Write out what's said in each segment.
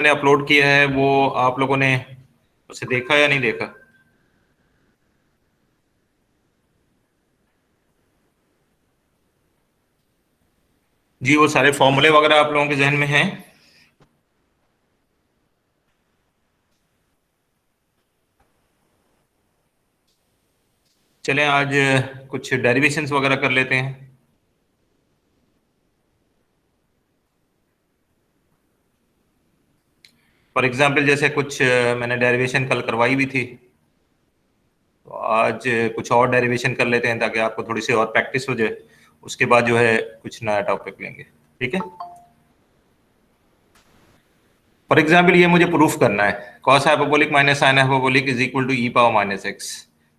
ने अपलोड किया है वो आप लोगों ने उसे देखा या नहीं देखा? जी, वो सारे फॉर्मूले वगैरह आप लोगों के जहन में हैं? चलें आज कुछ डेरिवेशंस वगैरह कर लेते हैं। फॉर एग्जांपल जैसे कुछ मैंने डेरिवेशन कल करवाई भी थी, तो आज कुछ और डेरिवेशन कर लेते हैं ताकि आपको थोड़ी सी और प्रैक्टिस हो जाए। उसके बाद जो है कुछ नया टॉपिक लेंगे, ठीक है? फॉर एग्जाम्पल ये मुझे प्रूफ करना है, cos hyperbolic minus sine hyperbolic is equal to e power minus x.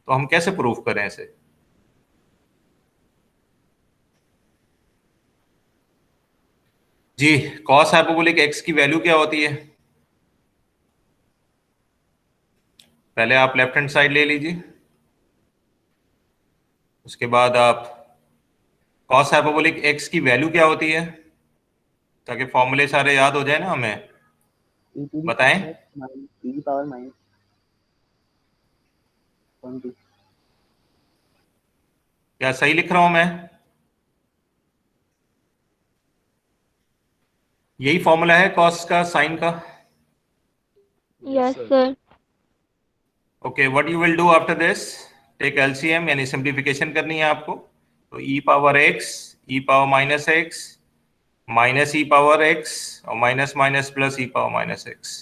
तो हम कैसे प्रूफ करें इसे? जी, कॉस हाइपरबोलिक एक्स की वैल्यू क्या होती है? पहले आप लेफ्ट हैंड साइड ले लीजिए, उसके बाद आप कॉस हाइपरबोलिक एक्स की वैल्यू क्या होती है, ताकि फॉर्मूले सारे याद हो जाए ना हमें। ई टू दी बताएं, पावर माइनस 20। क्या सही लिख रहा हूं मैं? यही फॉर्मूला है कॉस का साइन का? Yes, sir. Okay, what you will do after this, take LCM यानी सिंप्लीफिकेशन करनी है आपको। तो e power x, e power minus x, minus ई पावर एक्स और माइनस माइनस प्लस ई पावर माइनस एक्स।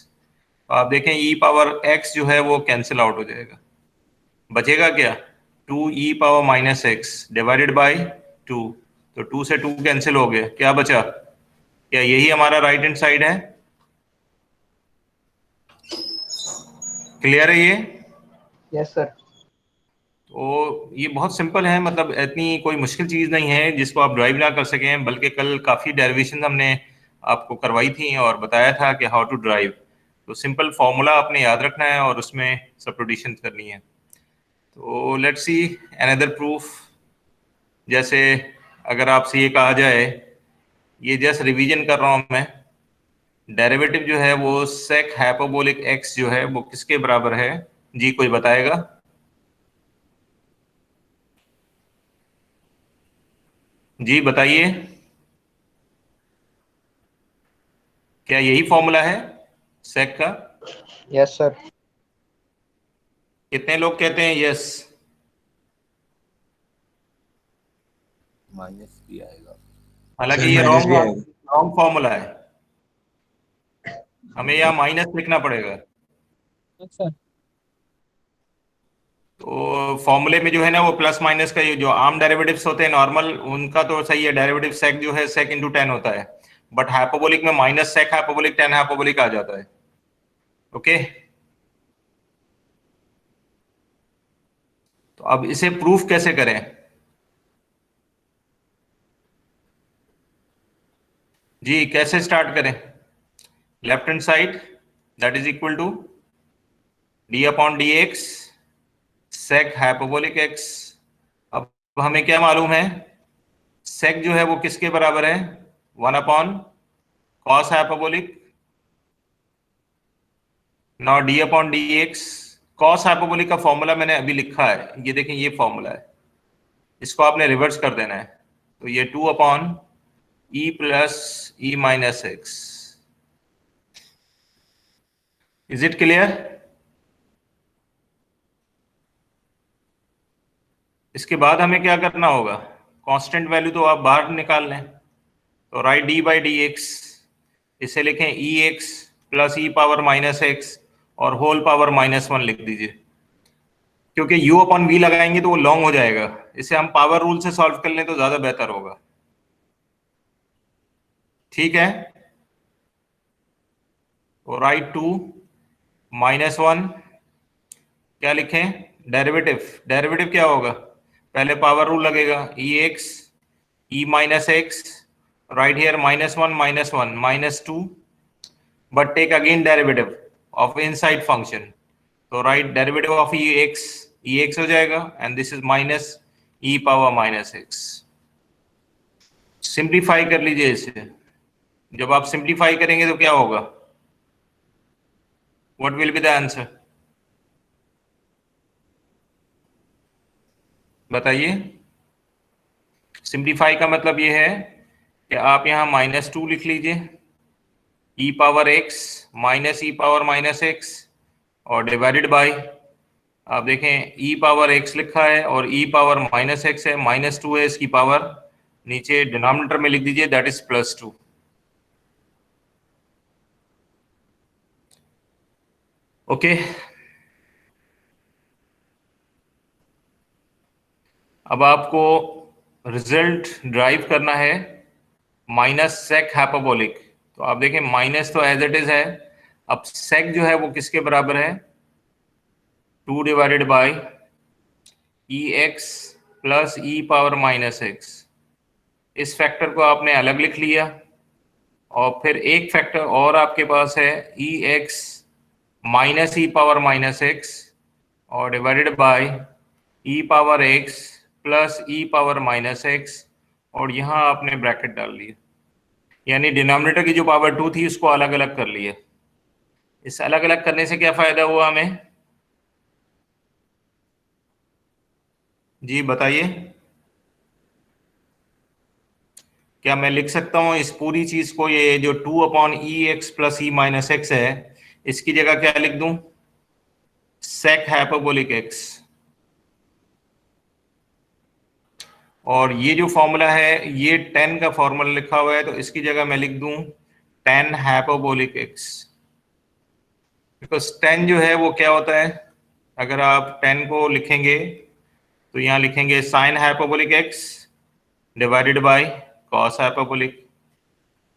तो आप देखें ई पावर एक्स जो है वो कैंसिल आउट हो जाएगा, बचेगा क्या? Two e power minus x divided by two. तो टू से टू कैंसिल हो गया, क्या बचा? क्या यही हमारा राइट हैंड साइड है? क्लियर है ये? Yes sir. तो ये बहुत सिंपल है, मतलब इतनी कोई मुश्किल चीज़ नहीं है जिसको आप ड्राइव ना कर सकें, बल्कि कल काफ़ी डेरिवेशन हमने आपको करवाई थी और बताया था कि हाउ टू ड्राइव। तो सिंपल फॉर्मूला आपने याद रखना है और उसमें सब्स्टिट्यूशन करनी है। तो लेट्स सी अनदर प्रूफ। जैसे अगर आपसे ये कहा जाए, ये जस्ट रिवीजन कर रहा हूँ मैं, डेरिवेटिव जो है वो सेक हाइपरबोलिक एक्स जो है वो किसके बराबर है? जी, कोई बताएगा? जी बताइए, क्या यही फॉर्मूला है सेक का? Yes sir. कितने लोग कहते हैं यस? माइनस भी आएगा। हालांकि सर ये माइनस भी आएगा। रॉन्ग फॉर्मूला है, हमें यहाँ माइनस लिखना पड़ेगा। अच्छा। तो फॉर्मूले में जो है ना वो प्लस माइनस का, ये जो आम डेरिवेटिव्स होते हैं नॉर्मल, उनका तो सही है, डेरिवेटिव सेक जो है सेक इंटू टेन होता है, बट हाइपरबोलिक में minus sec hyperbolic tan hyperbolic आ जाता है। ओके, तो अब इसे प्रूफ कैसे करें? जी कैसे स्टार्ट करें? Left hand side that is equal to d upon d x sec hyperbolic x. अब हमें क्या मालूम है, सेक जो है वो किसके बराबर है? One upon cos hyperbolic. Now D upon d x, cos hyperbolic का फॉर्मूला मैंने अभी लिखा है, ये देखें ये फॉर्मूला है, इसको आपने रिवर्स कर देना है। तो ये two upon E plus E minus x. Is it clear? इसके बाद हमें क्या करना होगा, कांस्टेंट वैल्यू तो आप बाहर निकाल लें। तो right D by D x, इसे लिखें ई एक्स प्लस ई पावर माइनस एक्स और होल पावर माइनस वन लिख दीजिए, क्योंकि u अपॉन v लगाएंगे तो वो लॉन्ग हो जाएगा। इसे हम पावर रूल से सॉल्व कर लें तो ज्यादा बेहतर होगा, ठीक है? तो राइट टू माइनस वन, क्या लिखें? डेरिवेटिव, डेरिवेटिव क्या होगा? पहले पावर रूल लगेगा, E X E minus X, right here minus one minus two, but take again derivative of inside function. तो right derivative of E X हो जाएगा and this is minus E power minus X. Simplify कर लीजिए इसे। जब आप simplify करेंगे तो क्या होगा, what will be the answer? बताइए। सिंप्लीफाई का मतलब ये है कि आप यहाँ -2 लिख लीजिए, ई पावर एक्स माइनस ई पावर माइनस एक्स और डिवाइडेड बाय, आप देखें ई पावर एक्स लिखा है और ई पावर माइनस एक्स है, -2 है इसकी पावर, नीचे डिनोमिनेटर में लिख दीजिए दैट इज +2। ओके, अब आपको रिजल्ट ड्राइव करना है माइनस सेक हाइपरबोलिक। तो आप देखें माइनस तो एज इट इज है, अब सेक जो है वो किसके बराबर है? 2 divided by E X plus E power minus x. इस फैक्टर को आपने अलग लिख लिया और फिर एक फैक्टर और आपके पास है ई एक्स माइनस ई पावर माइनस एक्स और divided by E power X plus E power minus X और यहाँ आपने ब्रैकेट डाल लिया, यानी डिनोमिनेटर की जो पावर 2 थी उसको अलग अलग कर लिया। इस अलग अलग करने से क्या फायदा हुआ हमें? जी बताइए। क्या मैं लिख सकता हूं इस पूरी चीज को, ये जो 2/e(x + e-x) है, इसकी जगह क्या लिख दूं? sec hyperbolic x। और ये जो फॉर्मूला है ये tan का फॉर्मूला लिखा हुआ है, तो इसकी जगह मैं लिख दूं tan hyperbolic x। Because tan जो है वो क्या होता है, अगर आप tan को लिखेंगे तो यहाँ लिखेंगे sin hyperbolic x divided by cos hyperbolic.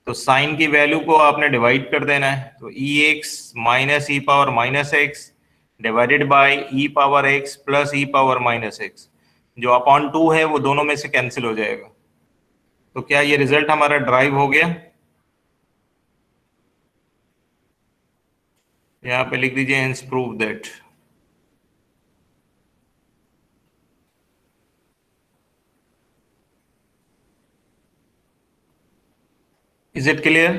तो साइन की वैल्यू को आपने डिवाइड कर देना है, तो E X minus E power minus x divided by E power X plus E power minus X, जो अपॉन 2 है वो दोनों में से कैंसिल हो जाएगा। तो क्या ये रिजल्ट हमारा ड्राइव हो गया? यहाँ पे लिख दीजिए hence prove that. Is it clear?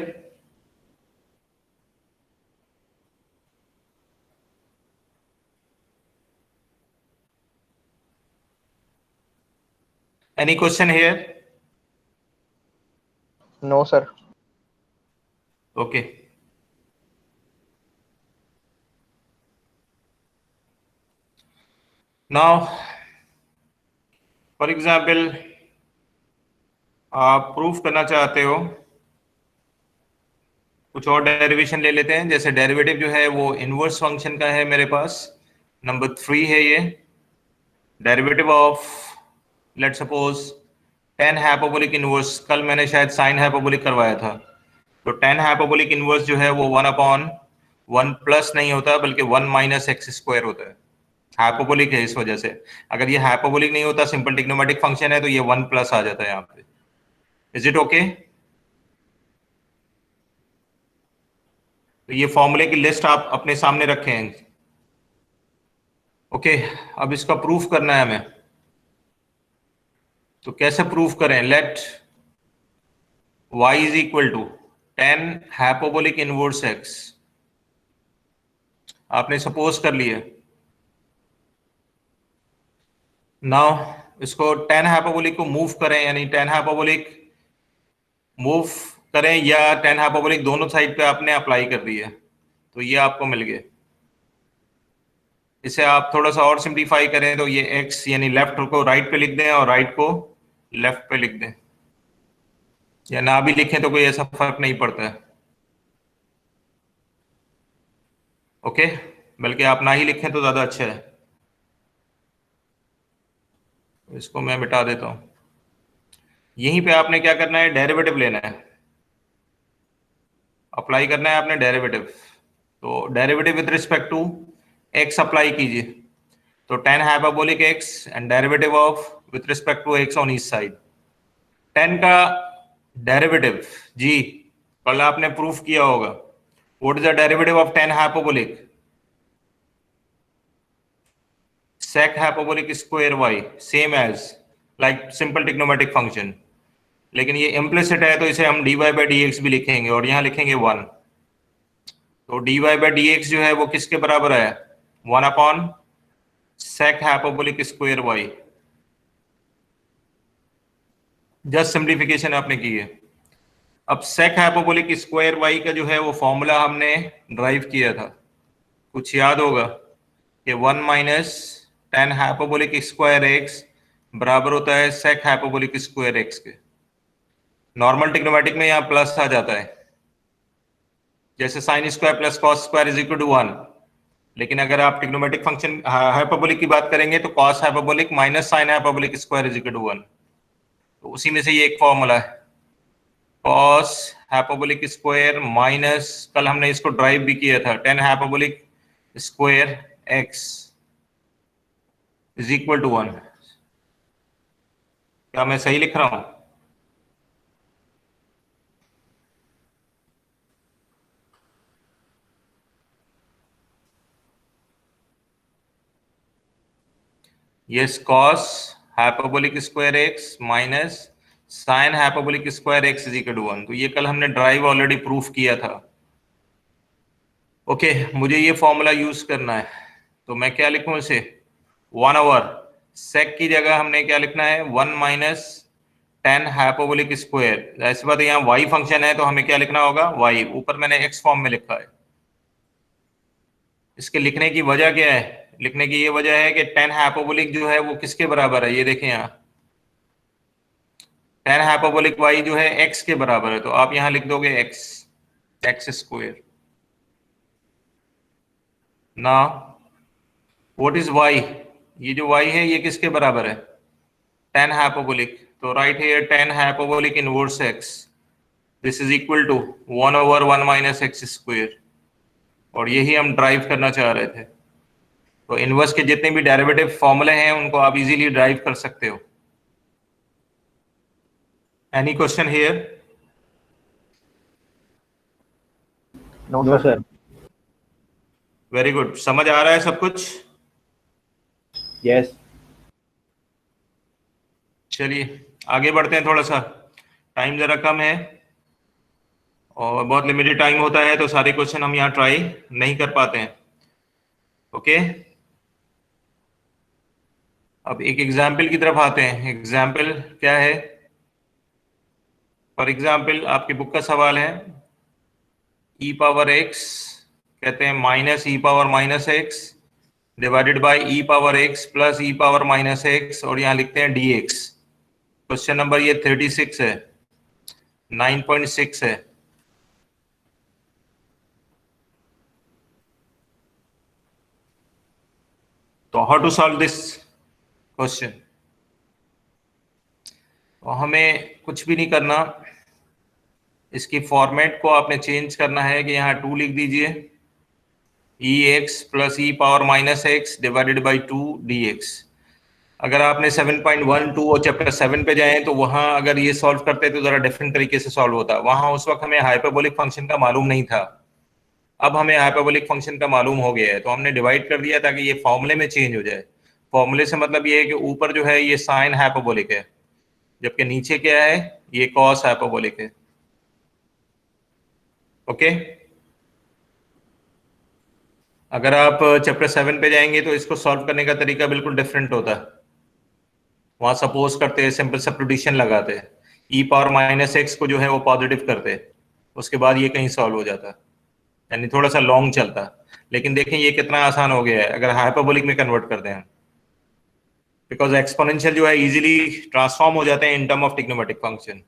Any question here? No, sir. Okay. Now, for example, आप प्रूफ करना चाहते हो, कुछ और डेरिवेशन ले लेते हैं। जैसे डेरिवेटिव जो है वो इनवर्स फंक्शन का है मेरे पास, नंबर 3 है ये। Derivative of let suppose tan hyperbolic inverse, कल मैंने शायद साइन हाइपरबोलिक करवाया था, तो tan हाइपरबोलिक इनवर्स जो है वो 1/1 प्लस नहीं होता बल्कि 1 - x² होता है। हाइपरबोलिक है इस वजह से, अगर ये हाइपरबोलिक नहीं होता, सिंपल ट्रिग्नोमेट्रिक फंक्शन है, तो ये 1 प्लस आ जाता है यहाँ पे। Is it okay? तो ये फॉर्मूले की लिस्ट आप अपने सामने रखें। ओके, अब इसका प्रूफ करना है हमें, तो कैसे प्रूफ करें? Let y is equal to tan hyperbolic inverse x, आपने सपोज कर लिया। नाउ इसको tan हाइपरबोलिक को मूव करें, यानी tan हाइपरबोलिक मूव करें या tan हाइपरबोलिक दोनों साइड पे आपने अप्लाई कर दिया, तो ये आपको मिल गया। इसे आप थोड़ा सा और सिंप्लीफाई करें तो ये x यानी लेफ्ट को राइट पे लिख दें और राइट को लेफ्ट पे लिख दें, या ना भी लिखें तो कोई ऐसा फर्क नहीं पड़ता है। ओके, बल्कि आप ना ही लिखें तो ज्यादा अच्छा है। इसको मैं मिटा देता हूं। यहीं पे आपने क्या करना है, डेरिवेटिव लेना है, अप्लाई करना है आपने डेरिवेटिव। तो derivative with respect to x apply कीजिए, तो tan hyperbolic x and derivative of with respect to x on each side. tan का डेरिवेटिव जी कल आपने प्रूफ किया होगा, what is the derivative of tan hyperbolic? sec hyperbolic square y, same as like simple trigonometric function, लेकिन ये implicit है तो इसे हम dy/dx भी लिखेंगे और यहाँ लिखेंगे 1। तो dy बाई dx जो है वो किसके बराबर है, 1 upon sec hyperbolic square y। Just simplification आपने की है। अब sec हाइपरबोलिक स्क्वायर y का जो है वो फॉर्मूला हमने ड्राइव किया था, कुछ याद होगा कि 1 minus tan hyperbolic square x बराबर होता है sec हाइपरबोलिक स्क्वायर एक्स के। नॉर्मल ट्रिग्नोमेट्रिक में यहाँ प्लस आ जाता है, जैसे sine square plus cos square is equal to 1। लेकिन अगर आप ट्रिग्नोमेट्रिक फंक्शन हाइपरबोलिक की बात करेंगे तो cos hyperbolic minus sine hyperbolic square is equal to 1। तो उसी में से ये एक फॉर्मूला है, कॉस हाइपरबोलिक स्क्वायर माइनस, कल हमने इसको ड्राइव भी किया था, tan hyperbolic square x is equal to 1। क्या मैं सही लिख रहा हूं? Yes, cos hyperbolic square x minus sine hyperbolic square x is equal to 1। तो ये कल हमने ड्राइव ऑलरेडी प्रूफ किया था। ओके, मुझे ये फॉर्मूला यूज करना है, तो मैं क्या लिखूं इसे, 1 ओवर सेक की जगह हमने क्या लिखना है, 1 माइनस टेन हाइपरबोलिक स्क्वायर। ऐसी बात है, यहाँ y फंक्शन है तो हमें क्या लिखना होगा, y। ऊपर मैंने x फॉर्म में लिखा है। इसके लिखने की वजह क्या है, लिखने की ये वजह है कि टेन हाइपरबोलिक जो है वो किसके बराबर है, ये देखें यहाँ टेन हाइपरबोलिक y जो है x के बराबर है। तो आप यहाँ लिख दोगे x स्क्वायर। ना व्हाट इज y, ये जो y है ये किसके बराबर है, टेन हाइपरबोलिक। तो right here tan hyperbolic inverse x, this is equal to 1 over 1 minus x square. और यही हम ड्राइव करना चाह रहे थे। तो इनवर्स के जितने भी डेरिवेटिव फॉर्मूले हैं उनको आप इजीली ड्राइव कर सकते हो। Any question here? No no sir. Sir. Very good, समझ आ रहा है सब कुछ? यस। चलिए आगे बढ़ते हैं, थोड़ा सा टाइम जरा कम है और बहुत लिमिटेड टाइम होता है, तो सारे क्वेश्चन हम यहाँ ट्राई नहीं कर पाते हैं। ओके, अब एक एग्जाम्पल की तरफ आते हैं। एग्जाम्पल क्या है? फॉर एग्जाम्पल आपकी बुक का सवाल है, ई पावर एक्स कहते हैं minus E power minus x divided by E power X plus E power minus X, और यहाँ लिखते हैं डी एक्स। क्वेश्चन नंबर ये 36 है, 9.6 है। तो how to solve this question? तो हमें कुछ भी नहीं करना, इसकी फॉर्मेट को आपने चेंज करना है कि यहाँ 2 लिख दीजिए, E X plus E power minus x divided by 2 D X. अगर आपने 7.12 और चैप्टर 7 पे जाएं तो वहां अगर ये सॉल्व करते तो जरा डिफरेंट तरीके से सॉल्व होता। वहां उस वक्त हमें हाइपरबोलिक फंक्शन का मालूम नहीं था, अब हमें हाइपरबोलिक फंक्शन का मालूम हो गया है, तो हमने डिवाइड कर दिया ताकि ये फॉर्मूले में चेंज हो जाए। फॉर्मूले से मतलब ये है कि ऊपर जो है ये साइन हाइपरबोलिक है, जबकि नीचे क्या है, ये कॉस हाइपरबोलिक है। ओके, अगर आप चैप्टर 7 पे जाएंगे तो इसको सॉल्व करने का तरीका बिल्कुल डिफरेंट होता है। वहां सपोज करते हैं, सिंपल सब्स्टिट्यूशन लगाते हैं, ई पावर माइनस एक्स को जो है वो पॉजिटिव करते हैं, उसके बाद ये कहीं सॉल्व हो जाता, यानी थोड़ा सा लॉन्ग चलता। लेकिन देखें ये कितना आसान हो गया है अगर हाइपरबोलिक में कन्वर्ट करते हैं, बिकॉज एक्सपोनेंशियल जो है इजीली ट्रांसफॉर्म हो जाते हैं इन टर्म ऑफ ट्रिग्नोमेट्रिक फंक्शन।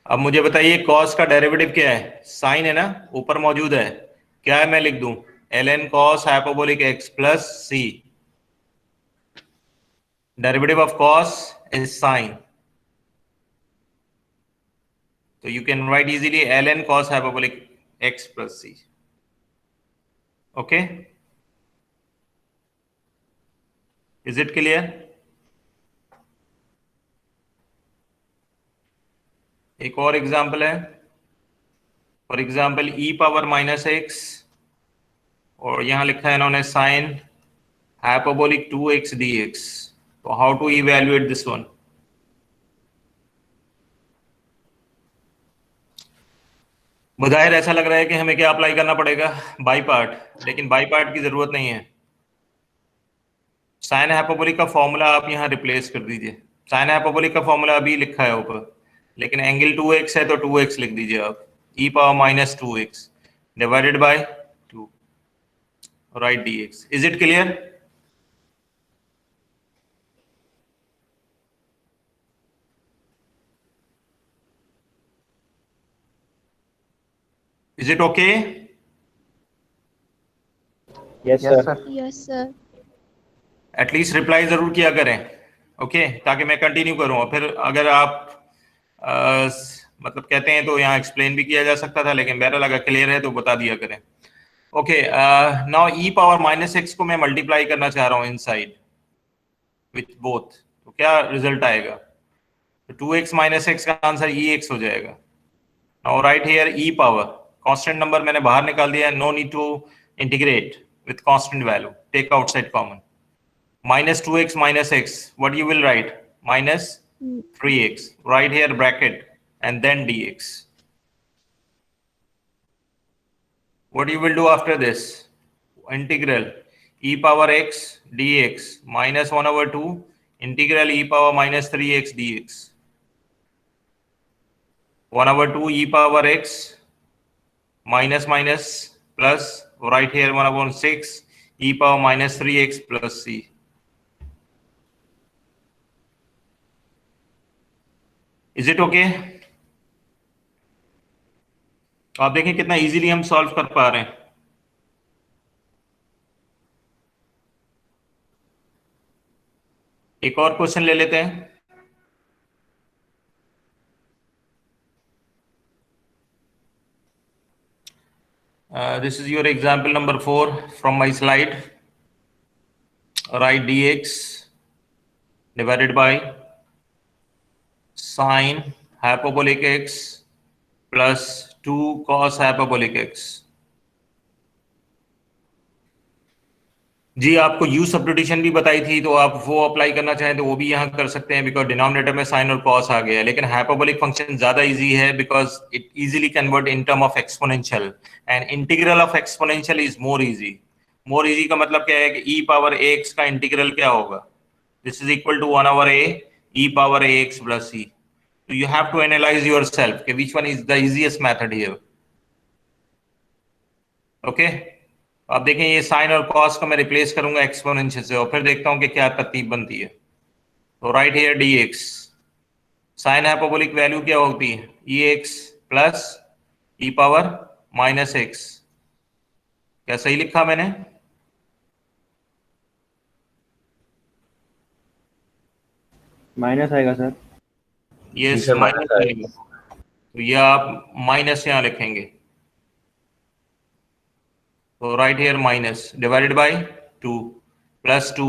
अब मुझे बताइए कॉस का डेरिवेटिव क्या है, साइन है ना, ऊपर मौजूद है, क्या है मैं लिख दूं, ln cos hyperbolic x plus c। Derivative of cos is sin, so you can write easily ln cos hyperbolic x plus c. Okay, is it clear? एक और एग्जाम्पल है, for example E power minus X और यहां लिखा है इन्होंने sine hyperbolic 2x dx। तो how to evaluate this one? बज़ाहिर ऐसा लग रहा है कि हमें क्या अप्लाई करना पड़ेगा, बाई पार्ट, लेकिन बाई पार्ट की जरूरत नहीं है। साइन हाइपरबोलिक का फॉर्मूला आप यहाँ रिप्लेस कर दीजिए। साइन हाइपरबोलिक का फॉर्मूला अभी लिखा है ऊपर, लेकिन एंगल 2x है तो 2x लिख दीजिए आप, e power minus 2x divided by 2, right dx। Is it clear? Is it okay? Yes, sir. Yes, sir. At least reply जरूर किया करें, ओके, ताकि मैं कंटिन्यू करूं। और फिर अगर आप मतलब कहते हैं तो यहाँ एक्सप्लेन भी किया जा सकता था, लेकिन बहरहाल अगर क्लियर है तो बता दिया करें। Okay, now e power minus x को मैं मल्टीप्लाई करना चाह रहा हूँ इनसाइड विथ बोथ, तो क्या रिजल्ट आएगा? तो 2x माइनस एक्स का आंसर ex हो जाएगा। Now right here e power, constant number मैंने बाहर निकाल दिया, no need to integrate with constant value, take outside common. Minus 2x minus x, what you will write? Minus 3x, right here bracket and then dx. What you will do after this? Integral e power x dx minus 1 over 2 integral e power minus 3x dx. 1 over 2 e power x minus minus plus, right here 1 over 6 e power minus 3x plus c. Is it okay? आप देखें कितना easily हम solve कर पा रहे हैं। एक और क्वेश्चन ले लेते हैं। This is your example number 4 from my slide. Right dx divided by sine hyperbolic x plus 2 cos hyperbolic x। जी, आपको यू सब्स्टिट्यूशन भी बताई थी, तो आप वो अप्लाई करना चाहें तो वो भी यहाँ कर सकते हैं, बिकॉज डिनोमिनेटर में साइन और कॉस आ गया है। लेकिन हाइपरबोलिक फंक्शन ज्यादा इजी है because it easily convert in term of exponential, and integral of exponential is more easy. More easy का मतलब क्या है कि ई पावर ए एक्स का इंटीग्रल क्या होगा? This is equal to 1 over a e power a x plus c. So you have to analyze yourself कि which one is the easiest method here. Okay? आप देखें ये sign और cos को मैं रिप्लेस करूंगा एक्सपोनेंशियल से, और फिर देखता हूं कि क्या तरतीब बनती है। तो right here dx, sine hyperbolic value क्या होती है? ex प्लस ई पावर माइनस एक्स। क्या सही लिखा मैंने? माइनस आएगा सर। यस, माइनस आएगा, तो ये आप माइनस यहाँ लिखेंगे। तो right here minus divided by 2 plus 2,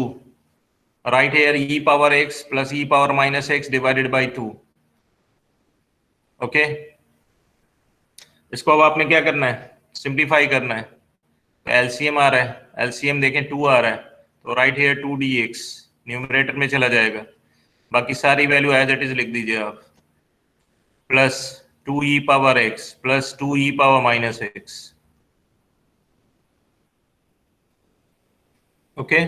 right here e power x plus e power minus x divided bye 2। Okay, इसको अब आपने क्या करना है? सिंप्लीफाई करना है। तो एलसीएम आ रहा है, एलसीएम देखें 2 आ रहा है, तो राइट हियर 2 dx न्यूमरेटर में चला जाएगा, बाकी सारी वैल्यू एज इट इज लिख दीजिए आप, plus 2 e power x plus 2 e power minus x। Okay,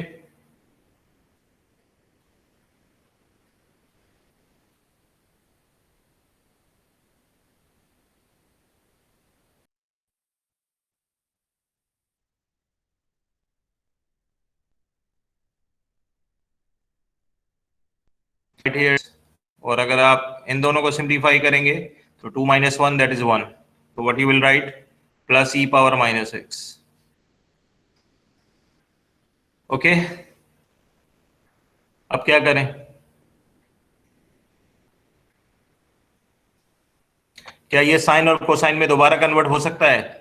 और अगर आप इन दोनों को सिंप्लीफाई करेंगे तो 2 माइनस 1 दैट इज 1, तो what you will write? Plus E power minus x. Okay, अब क्या करें? क्या ये साइन और कोसाइन में दोबारा कन्वर्ट हो सकता है?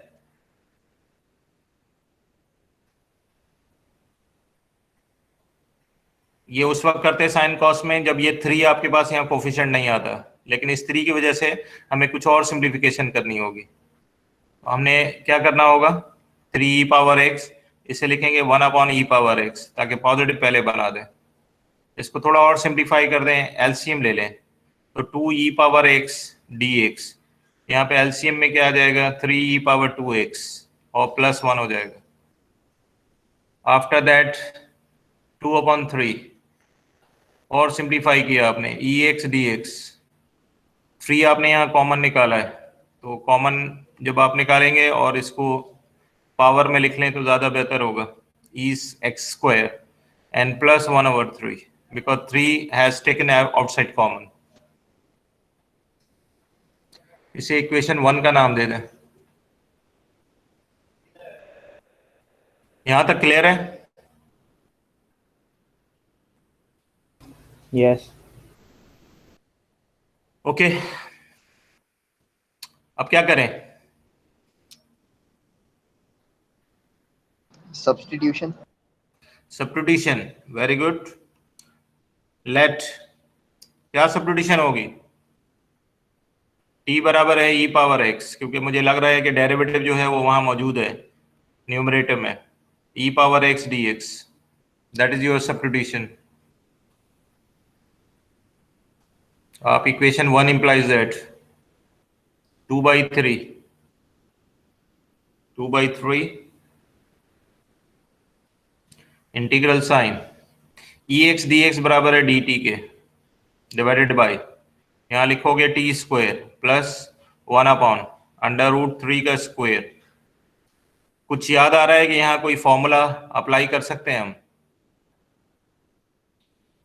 ये उस वक्त करते साइन कॉस में जब ये 3 आपके पास यहाँ कोफिशिएंट नहीं आता, लेकिन इस 3 की वजह से हमें कुछ और सिंप्लीफिकेशन करनी होगी। तो हमने क्या करना होगा? 3 e पावर x, इसे लिखेंगे 1 अपॉन ई पावर x, ताकि पॉजिटिव पहले बना दें। इसको थोड़ा और सिंप्लीफाई कर दें, एलसीएम ले लें, तो 2 e पावर x dx यहाँ पे एलसीएम में क्या आ जाएगा, 3e⁻2x और +1 हो जाएगा। आफ्टर दैट 2/3 और सिंप्लीफाई किया आपने, ex dx। 3 आपने यहाँ कॉमन निकाला है, तो कॉमन जब आप निकालेंगे और इसको पावर में लिख लें तो ज़्यादा बेहतर होगा, x² and +1/3 because 3 has taken outside common। इसे इक्वेशन 1 का नाम दे दें। यहां तक क्लियर है? यस। ओके, अब क्या करें? Substitution. Substitution, very good. Let, क्या सब्स्टिट्यूशन होगी? t बराबर है e⁻x, क्योंकि मुझे लग रहा है कि डेरिवेटिव जो है वो वहां मौजूद है न्यूमरेटर में, e⁻x dx, that is your substitution. आप equation 1 implies that 2/3 integral sine ex dx बराबर है dt के, डिवाइडेड बाय, यहाँ लिखोगे t² +1/√3 का स्क्वायर। कुछ याद आ रहा है कि यहाँ कोई फॉर्मूला अप्लाई कर सकते हैं हम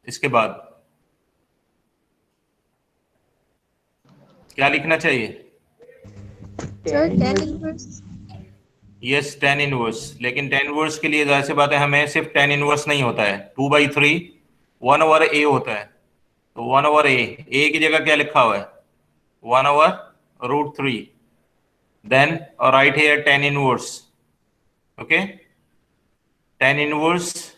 इसके बाद? क्या लिखना चाहिए? Sir tan inverse. Yes, tan inverse. लेकिन tan इनवर्स के लिए जाहिर सी बात है हमें सिर्फ tan इनवर्स नहीं होता है, 2/3 1/a होता है। तो 1/a, a की जगह क्या लिखा हुआ है? 1/√3। देन और right here tan inverse, okay, tan inverse,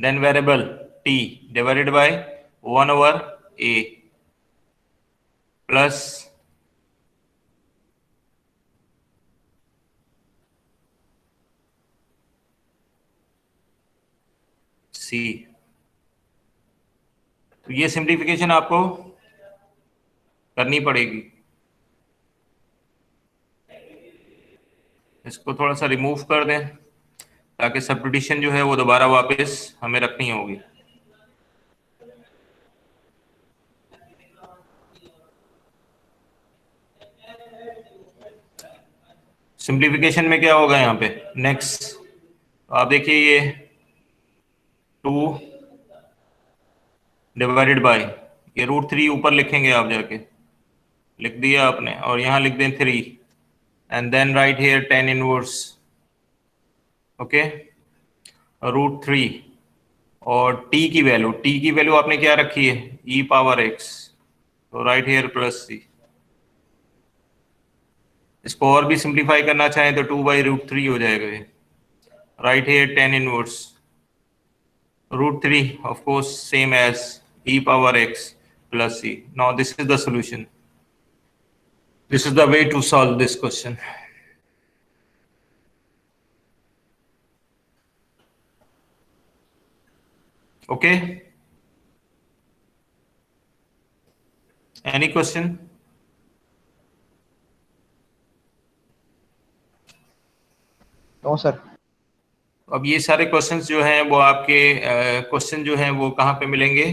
then variable t divided by 1/a plus c। तो ये सिंप्लीफिकेशन आपको करनी पड़ेगी। इसको थोड़ा सा रिमूव कर दें ताकि सब्स्टिट्यूशन जो है वो दोबारा वापस हमें रखनी होगी। सिंप्लीफिकेशन में क्या होगा यहाँ पे नेक्स्ट? आप देखिए, ये 2 डिवाइडेड बाय, ये √3 ऊपर लिखेंगे आप, जाके लिख दिया आपने, और यहाँ लिख दें 3 and then right here tan inverse, okay, √3 और t की वैल्यू आपने क्या रखी है? e⁻x, तो राइट हियर +c। इसको और भी सिंप्लीफाई करना चाहें तो 2/√3 हो जाएगा ये, right here tan inverse √3, of course same as e⁻x plus c। Now this is the solution, this is the way to solve this question। okay, any question? No sir. अब ये सारे क्वेश्चंस जो हैं वो आपके क्वेश्चन जो हैं वो कहाँ पे मिलेंगे?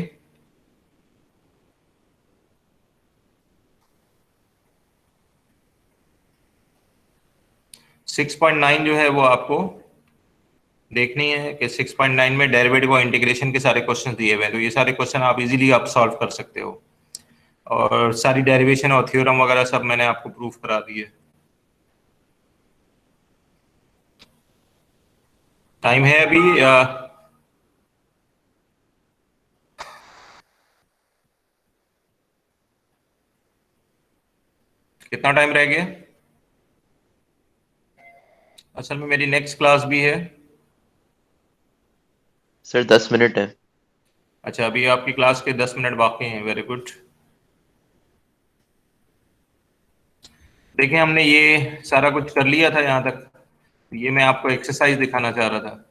सिक्स 6.9 जो है वो आपको देखनी है कि 6.9 में डेरिवेटिव और इंटीग्रेशन के सारे क्वेश्चन दिए हुए हैं, तो ये सारे क्वेश्चन आप इजीली आप सॉल्व कर सकते हो, और सारी डेरिवेशन और थ्योरम वगैरह सब मैंने आपको प्रूफ करा दिए। टाइम है अभी कितना टाइम रह गया? असल में मेरी नेक्स्ट क्लास भी है सर, 10 मिनट है। अच्छा, अभी आपकी क्लास के 10 मिनट बाकी हैं, वेरी गुड। देखिए, हमने ये सारा कुछ कर लिया था यहाँ तक, ये मैं आपको एक्सरसाइज दिखाना चाह रहा था।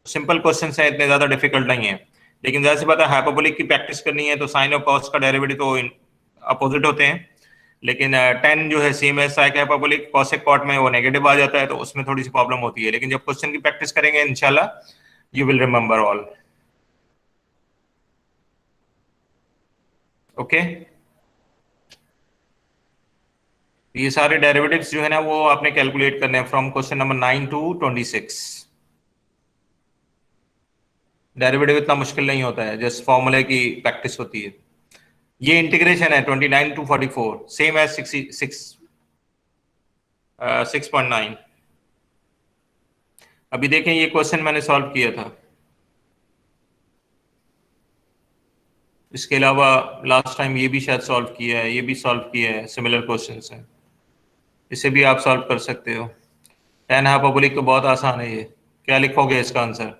सिंपल क्वेश्चन है, इतने ज्यादा डिफिकल्ट नहीं है। लेकिन जैसे बात है हाइपरबोलिक की प्रैक्टिस करनी है तो साइन और कॉस का डेरिवेटिव तो अपोजिट होते हैं, लेकिन टेन जो है सेम है साइक हाइपरबोलिक, कॉसेक कॉट में वो नेगेटिव आ जाता है, तो उसमें थोड़ी सी प्रॉब्लम होती है। लेकिन जब क्वेश्चन की प्रैक्टिस करेंगे इंशाल्लाह you will remember all. Okay, ये सारे डेरिवेटिव्स जो है ना वो आपने कैलकुलेट करने हैं from question number 9 to 26। Derivative इतना मुश्किल नहीं होता है, जस्ट फॉर्मूले की प्रैक्टिस होती है। ये इंटीग्रेशन है 29 टू 44, सेम एज 6.9। अभी देखें ये क्वेश्चन मैंने सॉल्व किया था, इसके अलावा लास्ट टाइम ये भी शायद सॉल्व किया है, ये भी सॉल्व किया है, सिमिलर क्वेश्चंस हैं, इसे भी आप सॉल्व कर सकते हो। टेन हाइपरबोलिक तो बहुत आसान है ये। क्या लिखोगे इसका answer?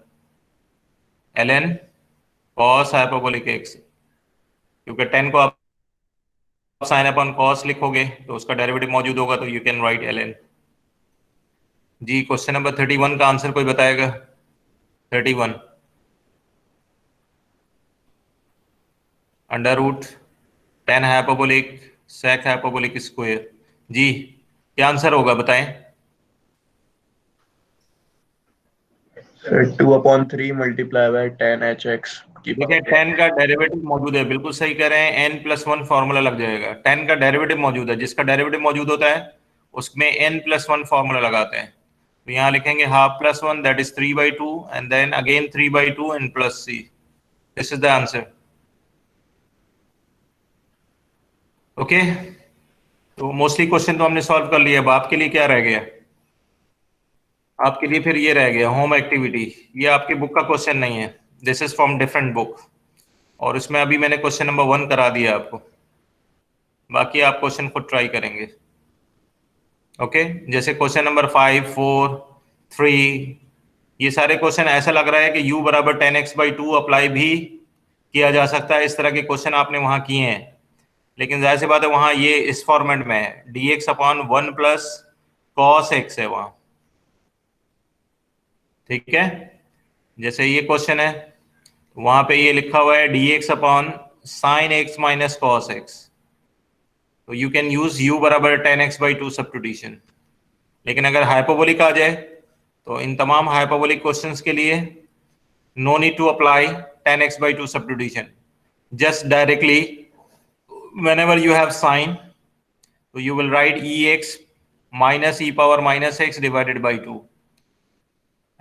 ln cos hyperbolic x, क्योंकि 10 को आप साइन अपॉन कॉस लिखोगे तो उसका डेरिवेटिव मौजूद होगा, तो यू कैन राइट ln। जी क्वेश्चन नंबर 31 का आंसर कोई बताएगा? 31 under root tan hyperbolic sec hyperbolic square. जी क्या आंसर होगा बताएं? 2/3 मल्टीप्लाई बाय 10h(x) की देखिए पावर 10 का डेरिवेटिव मौजूद है, बिल्कुल सही कह रहे हैं, n+1 फॉर्मूला लग जाएगा। 10 का डेरिवेटिव मौजूद है, जिसका डेरिवेटिव मौजूद होता है उसमें n+1 फॉर्मूला लगाते हैं। तो यहाँ लिखेंगे half plus 1 that is 3/2 and then again 3/2 and plus c। This is the answer. Okay, तो मोस्टली क्वेश्चन तो हमने सॉल्व कर लिया। अब आपके लिए क्या रह गया? आपके लिए फिर ये रह गया होम एक्टिविटी। ये आपकी बुक का क्वेश्चन नहीं है, this is from different book, और इसमें अभी मैंने क्वेश्चन नंबर 1 करा दिया आपको, बाकी आप क्वेश्चन खुद ट्राई करेंगे। ओके, जैसे क्वेश्चन नंबर 5, 4, 3, ये सारे क्वेश्चन ऐसा लग रहा है कि u बराबर 10x/2 अप्लाई भी किया जा सकता है, इस तरह के क्वेश्चन आपने वहां किए हैं। लेकिन जाहिर सी बात है वहां ये इस फॉर्मेट में है, dx/1 प्लस cos x है वहां, ठीक है। जैसे ये क्वेश्चन है वहां पे ये लिखा हुआ है dx/sin x minus cos x, तो यू कैन यूज u बराबर 10x/2 सब्स्टिट्यूशन। लेकिन अगर हाइपरबोलिक आ जाए तो इन तमाम हाइपरबोलिक क्वेश्चंस के लिए no need to apply 10x/2 substitution, just directly whenever you have sine, so you will write ex minus e power minus x divided by 2,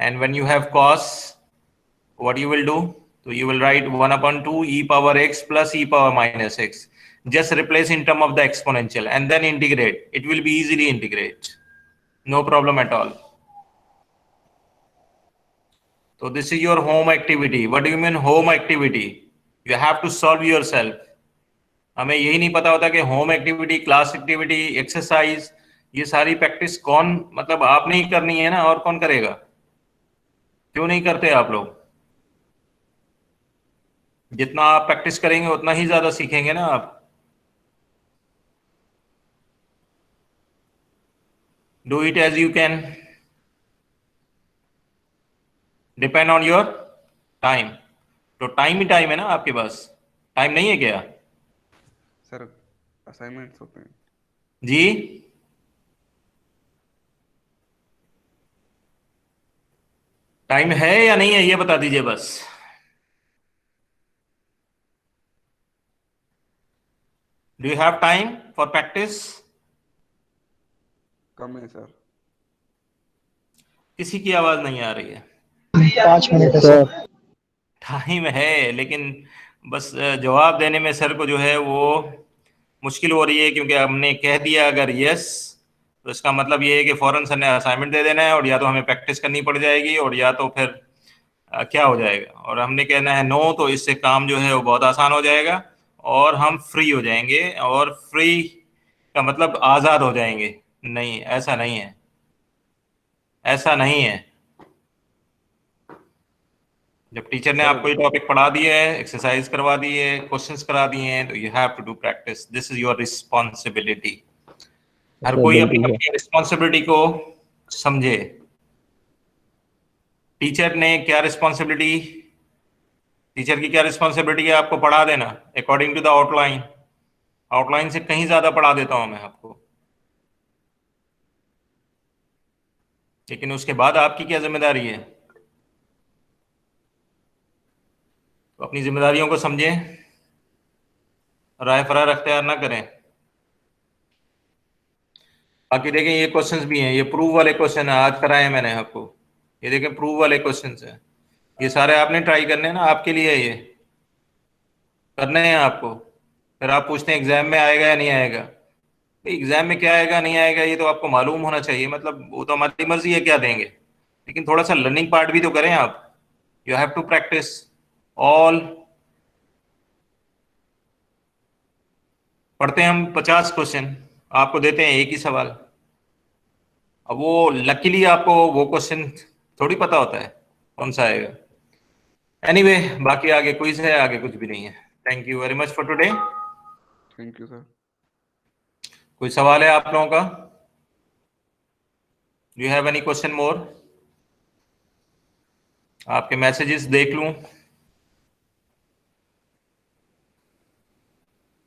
and when you have cos, what you will do? So you will write 1/2 e power x plus e power minus x. Just replace in term of the exponential and then integrate. It will be easily integrate, no problem at all. So this is your home activity. What do you mean home activity? You have to solve yourself. हमें यही नहीं पता होता कि home activity, class activity, exercise, ये सारी practice कौन, मतलब आप नहीं करनी है ना, और कौन करेगा? क्यों नहीं करते आप लोग? जितना आप प्रैक्टिस करेंगे उतना ही ज्यादा सीखेंगे ना आप। Do it as you can, depend on your time. तो टाइम ही टाइम है ना आपके पास, टाइम नहीं है क्या? सर असाइनमेंट्स होते हैं जी टाइम है या नहीं है ये बता दीजिए बस। Do you have time for practice? कम है सर। किसी की आवाज नहीं आ रही है। 5 मिनट है सर। टाइम है, लेकिन बस जवाब देने में सर को जो है वो मुश्किल हो रही है, क्योंकि हमने कह दिया अगर यस तो इसका मतलब ये है कि फौरन सर ने असाइनमेंट दे देना है, और या तो हमें प्रैक्टिस करनी पड़ जाएगी, और या तो फिर क्या हो जाएगा, और हमने कहना है नो, तो इससे काम जो है वो बहुत आसान हो जाएगा और हम फ्री हो जाएंगे। और फ्री का मतलब आज़ाद हो जाएंगे। नहीं, ऐसा नहीं है, ऐसा नहीं है। जब टीचर ने आपको ये टॉपिक पढ़ा दिया है, एक्सरसाइज करवा दी है, क्वेश्चंस करा दिए हैं, तो you have to do practice. This is your responsibility. हर कोई अपनी अपनी रिस्पॉन्सिबिलिटी को समझे। टीचर ने क्या रिस्पॉन्सिबिलिटी, टीचर की क्या रिस्पॉन्सिबिलिटी है? आपको पढ़ा देना according to the outline. Outline से कहीं ज्यादा पढ़ा देता हूं मैं आपको, लेकिन उसके बाद आपकी क्या जिम्मेदारी है? तो अपनी जिम्मेदारियों को समझें, राय फरार अख्तियार ना करें। बाकी देखें ये क्वेश्चंस भी हैं, ये प्रूव वाले क्वेश्चन है, आज कराए हैं मैंने आपको। ये देखें प्रूव वाले क्वेश्चंस हैं, ये सारे आपने ट्राई करने हैं ना, आपके लिए ये करने हैं आपको। फिर आप पूछते हैं एग्जाम में आएगा या नहीं आएगा। एग्जाम में क्या आएगा नहीं आएगा ये तो आपको मालूम होना चाहिए, मतलब वो तो हमारी मर्जी है क्या देंगे, लेकिन थोड़ा सा लर्निंग पार्ट भी तो करें आप। You have to practice all. पढ़ते हैं हम 50 क्वेश्चन, आपको देते हैं एक ही सवाल। अब वो लकीली आपको वो क्वेश्चन थोड़ी पता होता है कौन सा आएगा। एनीवे, बाकी आगे क्विज है, आगे कुछ भी नहीं है। Thank you very much for today. Thank you sir. कोई सवाल है आप लोगों का? Do you have any question more? आपके मैसेजेस देख लूं।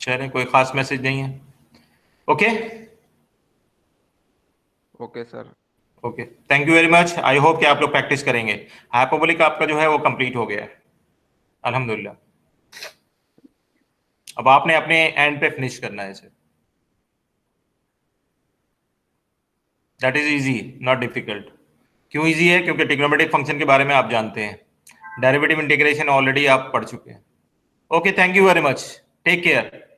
चलें, कोई खास मैसेज नहीं है। Okay okay sir. Okay, thank you very much. I hope कि आप लोग प्रैक्टिस करेंगे। हाइपरबोलिक आपका जो है वो कंप्लीट हो गया है अल्हम्दुलिल्लाह। अब आपने अपने एंड पे फिनिश करना है इसे। That is easy, not difficult. क्यों इजी है? क्योंकि ट्रिग्नोमेट्रिक फंक्शन के बारे में आप जानते हैं, डेरिवेटिव इंटीग्रेशन ऑलरेडी आप पढ़ चुके हैं। Okay, thank you very much, take care.